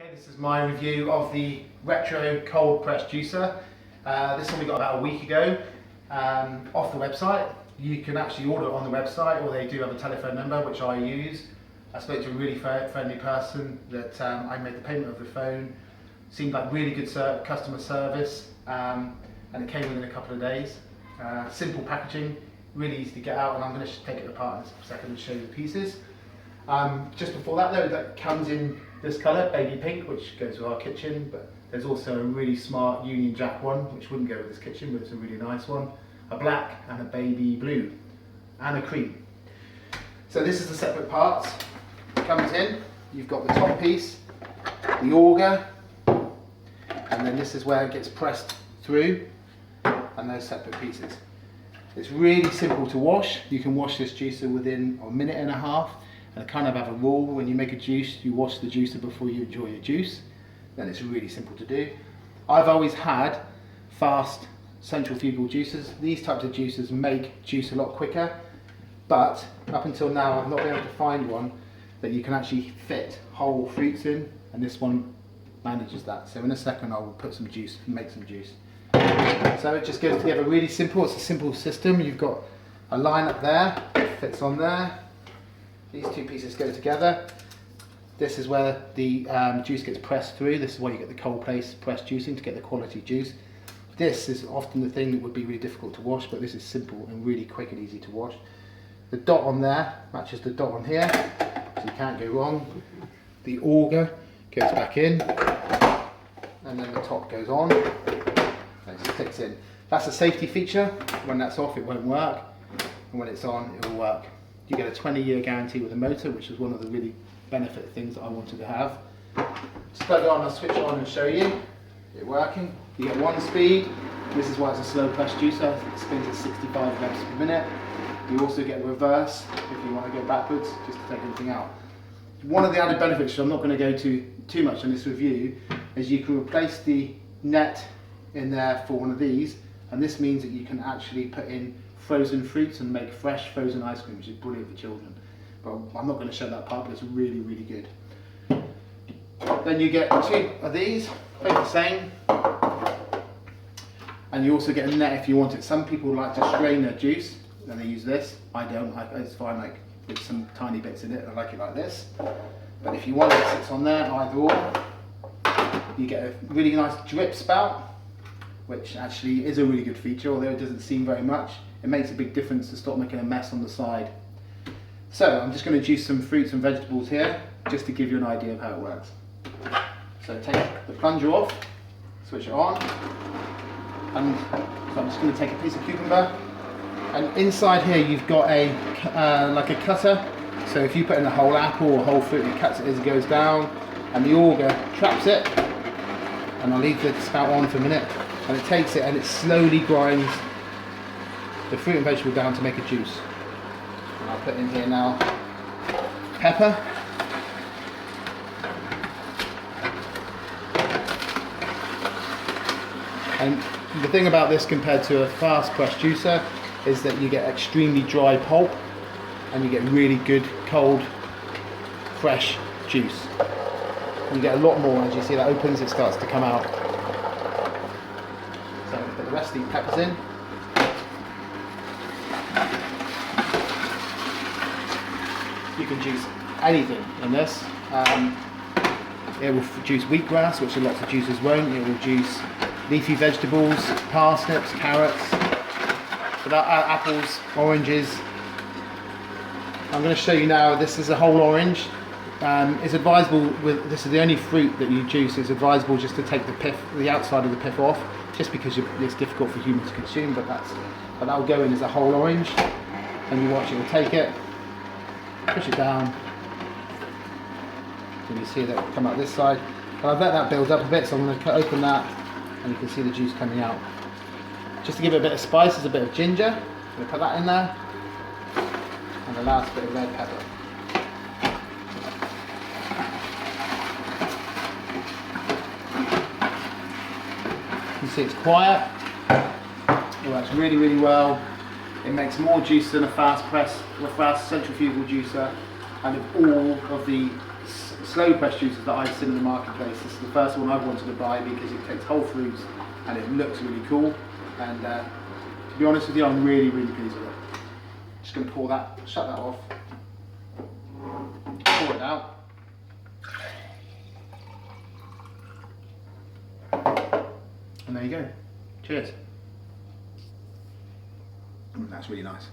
Okay, this is my review of the Retro Cold Press Juicer. This one we got about a week ago off the website. You can actually order it on the website, or they do have a telephone number which I use. I spoke to a really friendly person that I made the payment over the phone. Seemed like really good customer service, and it came within a couple of days. Simple packaging, really easy to get out, and I'm going to take it apart in a second and show you the pieces. Just before that though, that comes in this colour, baby pink, which goes with our kitchen, but there's also a really smart Union Jack one, which wouldn't go with this kitchen, but it's a really nice one. A black and a baby blue, and a cream. So this is the separate parts. It comes in, you've got the top piece, the auger, and then this is where it gets pressed through, and those separate pieces. It's really simple to wash. You can wash this juicer within a minute and a half. And I kind of have a rule: when you make a juice, you wash the juicer before you enjoy your juice. Then it's really simple to do. I've always had fast centrifugal juicers. These types of juicers make juice a lot quicker, but up until now I've not been able to find one that you can actually fit whole fruits in, and this one manages that. So in a second I will put some juice and make some juice. So it just goes together really simple. It's a simple system. You've got a line up there, it fits on there. These two pieces go together. This is where the juice gets pressed through. This is where you get the cold press juicing to get the quality juice. This is often the thing that would be really difficult to wash, but this is simple and really quick and easy to wash. The dot on there matches the dot on here, so you can't go wrong. The auger goes back in, and then the top goes on, and it sticks in. That's a safety feature. When that's off, it won't work, and when it's on, it will work. You get a 20-year guarantee with the motor, which is one of the really benefit things that I wanted to have. Just plug it on, I'll switch it on and show you it working. You get one speed. This is why it's a slow press juicer. It spins at 65 reps per minute. You also get reverse if you want to go backwards, just to take anything out. One of the added benefits, which I'm not going to go to too much in this review, is you can replace the net in there for one of these, and this means that you can actually put in frozen fruits and make fresh frozen ice cream, which is brilliant for children. But I'm not going to show that part, but it's really, really good. Then you get two of these, both the same. And you also get a net if you want it. Some people like to strain their juice, and they use this. I don't. It's fine, like with some tiny bits in it. I like it like this. But if you want it, it sits on there, either or. You get a really nice drip spout, which actually is a really good feature, although it doesn't seem very much. It makes a big difference to stop making a mess on the side. So I'm just going to juice some fruits and vegetables here, just to give you an idea of how it works. So take the plunger off, switch it on, and so I'm just going to take a piece of cucumber, and inside here you've got a like a cutter. So if you put in a whole apple or a whole fruit, it cuts it as it goes down, and the auger traps it. And I'll leave the spout on for a minute, and it takes it and it slowly grinds the fruit and vegetable down to make a juice. And I'll put in here now pepper, and the thing about this compared to a fast press juicer is that you get extremely dry pulp and you get really good cold fresh juice. You get a lot more. As you see, that opens, it starts to come out. So I'm going to put the rest of these peppers in. You can juice anything in this. It will juice wheatgrass, which lots of juicers won't. It will juice leafy vegetables, parsnips, carrots, apples, oranges. I'm going to show you now, this is a whole orange. It's advisable, this is the only fruit that you juice, it's advisable just to take the pith, the outside of the pith off, just because it's difficult for humans to consume, but that will go in as a whole orange, and you watch it, will take it, push it down, and you see that come out this side. But I've let that build up a bit, so I'm going to cut open that, and you can see the juice coming out. Just to give it a bit of spice, there's a bit of ginger, I'm going to put that in there, and the last bit of red pepper. You see it's quiet, it works really, really well. It makes more juice than a fast centrifugal juicer, and all of the slow press juicers that I've seen in the marketplace, this is the first one I've wanted to buy because it takes whole fruits and it looks really cool. And to be honest with you, I'm really pleased with it. Just going to pour that, shut that off, pour it out. And there you go. Cheers. That's really nice.